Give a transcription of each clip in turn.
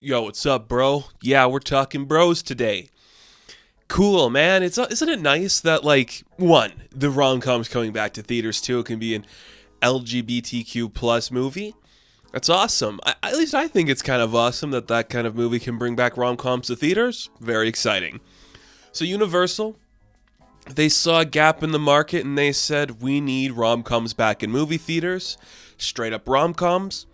Yo, what's up, bro? Yeah, we're talking bros today. Cool, man. Isn't it nice that one, the rom-com's coming back to theaters too. It can be an LGBTQ plus movie. That's awesome. At least I think it's kind of awesome that that kind of movie can bring back rom-coms to theaters. Very exciting. So Universal, they saw a gap in the market and they said we need rom-coms back in movie theaters. Straight up rom-coms.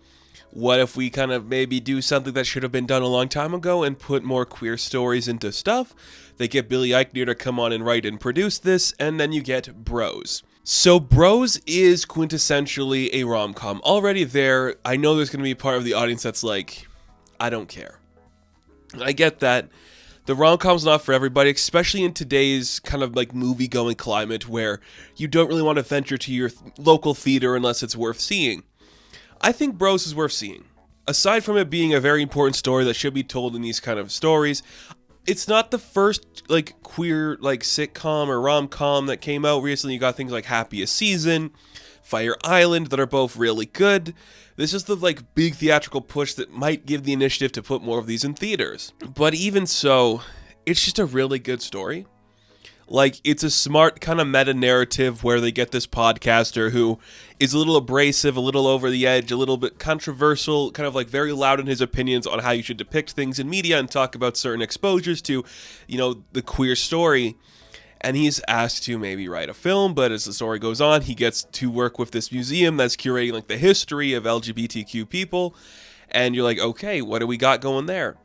What if we kind of maybe do something that should have been done a long time ago and put more queer stories into stuff? They get Billy Eichner to come on and write and produce this, and then you get Bros. So Bros is quintessentially a rom-com. Already there, I know there's going to be part of the audience that's like, I don't care. I get that. The rom-com's not for everybody, especially in today's kind of like movie-going climate where you don't really want to venture to your local theater unless it's worth seeing. I think Bros is worth seeing. Aside from it being a very important story that should be told in these kind of stories, it's not the first queer sitcom or rom-com that came out recently. You got things like Happiest Season, Fire Island that are both really good. This is the big theatrical push that might give the initiative to put more of these in theaters. But even so, it's just a really good story. It's a smart kind of meta-narrative where they get this podcaster who is a little abrasive, a little over the edge, a little bit controversial, kind of very loud in his opinions on how you should depict things in media and talk about certain exposures to, the queer story. And he's asked to maybe write a film, but as the story goes on, he gets to work with this museum that's curating the history of LGBTQ people. And you're like, okay, what do we got going there?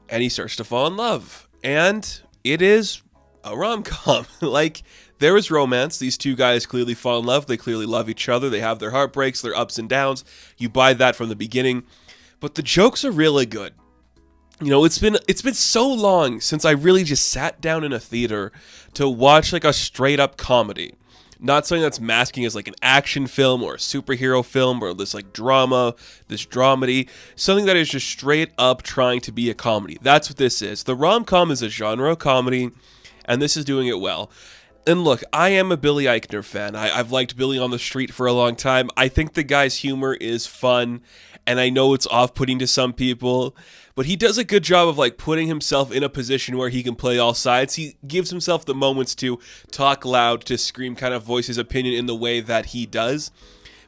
And he starts to fall in love. And it is a rom-com. There is romance. These two guys clearly fall in love. They clearly love each other. They have their heartbreaks, their ups and downs. You buy that from the beginning. But the jokes are really good. It's been so long since I really just sat down in a theater to watch a straight up comedy. Not something that's masking as an action film or a superhero film or this drama, this dramedy. Something that is just straight up trying to be a comedy. That's what this is. The rom-com is a genre of comedy, and this is doing it well. And look, I am a Billy Eichner fan. I've liked Billy on the Street for a long time. I think the guy's humor is fun, and I know it's off-putting to some people, but he does a good job of putting himself in a position where he can play all sides. He gives himself the moments to talk loud, to scream, kind of voice his opinion in the way that he does.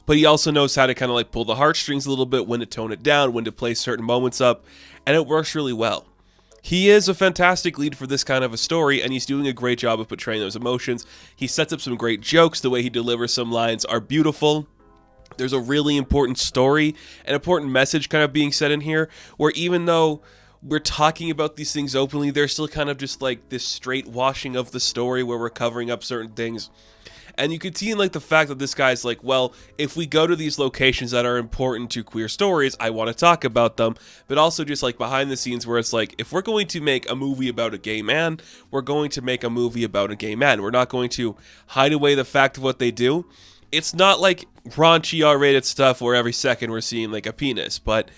But he also knows how to kind of pull the heartstrings a little bit, when to tone it down, when to play certain moments up, and it works really well. He is a fantastic lead for this kind of a story, and he's doing a great job of portraying those emotions. He sets up some great jokes. The way he delivers some lines are beautiful. There's a really important story, an important message kind of being said in here, where even though we're talking about these things openly, there's still kind of just this straight washing of the story where we're covering up certain things. And you could see in the fact that this guy's well, if we go to these locations that are important to queer stories, I want to talk about them. But also just behind the scenes where it's if we're going to make a movie about a gay man, we're going to make a movie about a gay man. We're not going to hide away the fact of what they do. It's not raunchy R-rated stuff where every second we're seeing a penis. But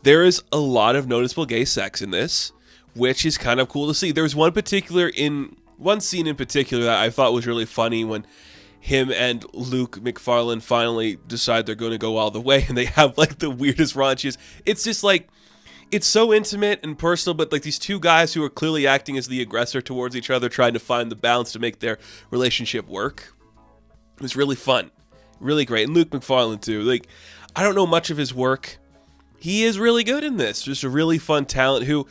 there is a lot of noticeable gay sex in this, which is kind of cool to see. There's one scene in particular that I thought was really funny when him and Luke McFarlane finally decide they're going to go all the way, and they have the weirdest raunchiest. It's just it's so intimate and personal, but these two guys who are clearly acting as the aggressor towards each other, trying to find the balance to make their relationship work. It was really fun, really great. And Luke McFarlane too. I don't know much of his work. He is really good in this. Just a really fun talent who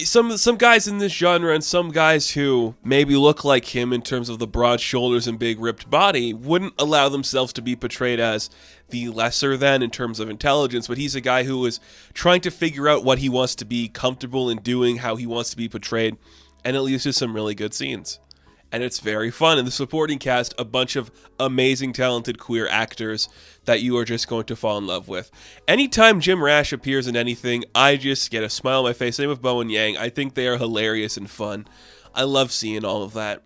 some guys in this genre and some guys who maybe look like him in terms of the broad shoulders and big ripped body wouldn't allow themselves to be portrayed as the lesser than in terms of intelligence. But he's a guy who is trying to figure out what he wants to be comfortable in doing, how he wants to be portrayed, and it leads to some really good scenes. And it's very fun. And the supporting cast, a bunch of amazing, talented queer actors that you are just going to fall in love with. Anytime Jim Rash appears in anything, I just get a smile on my face. Same with Bowen Yang. I think they are hilarious and fun. I love seeing all of that.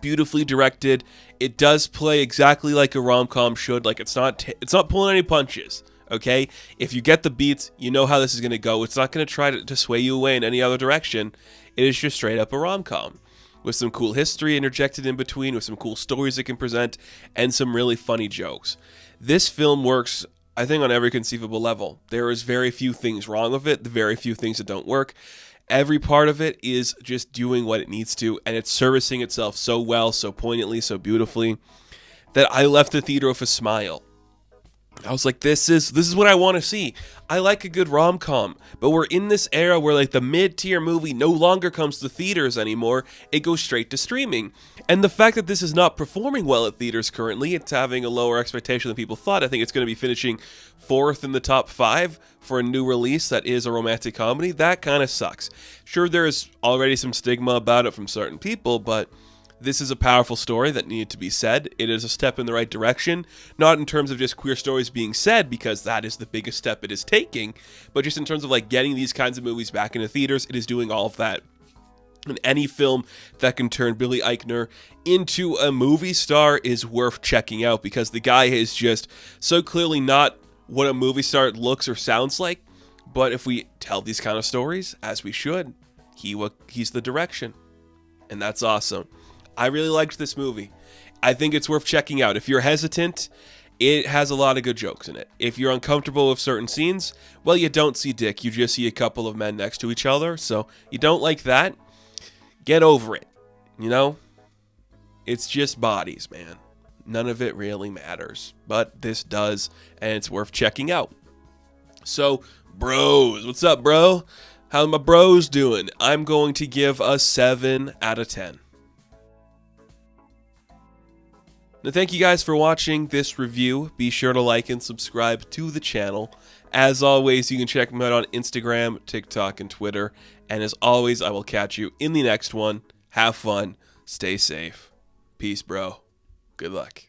Beautifully directed. It does play exactly like a rom-com should. It's not pulling any punches. Okay? If you get the beats, you know how this is going to go. It's not going to try to sway you away in any other direction. It is just straight up a rom-com, with some cool history interjected in between, with some cool stories it can present, and some really funny jokes. This film works I think on every conceivable level. There is very few things wrong with it, the very few things that don't work. Every part of it is just doing what it needs to, and it's servicing itself so well, so poignantly, so beautifully, that I left the theater with a smile. I was like, this is what I want to see. I like a good rom-com, but we're in this era where like the mid-tier movie no longer comes to theaters anymore. It goes straight to streaming. And the fact that this is not performing well at theaters currently, it's having a lower expectation than people thought. I think it's going to be finishing 4th in the top 5 for a new release that is a romantic comedy. That kind of sucks. Sure, there's already some stigma about it from certain people, but this is a powerful story that needed to be said. It is a step in the right direction, not in terms of just queer stories being said, because that is the biggest step it is taking, but just in terms of like getting these kinds of movies back into theaters. It is doing all of that. And any film that can turn Billy Eichner into a movie star is worth checking out, because the guy is just so clearly not what a movie star looks or sounds like. But if we tell these kind of stories, as we should, he's the direction. And that's awesome. I really liked this movie. I think it's worth checking out. If you're hesitant, it has a lot of good jokes in it. If you're uncomfortable with certain scenes, well, you don't see dick. You just see a couple of men next to each other. So you don't like that, get over it. You know? It's just bodies, man. None of it really matters. But this does, and it's worth checking out. So, bros. What's up, bro? How my bros doing? I'm going to give a 7 out of 10. Now, thank you guys for watching this review. Be sure to like and subscribe to the channel. As always, you can check me out on Instagram, TikTok, and Twitter. And as always, I will catch you in the next one. Have fun. Stay safe. Peace, bro. Good luck.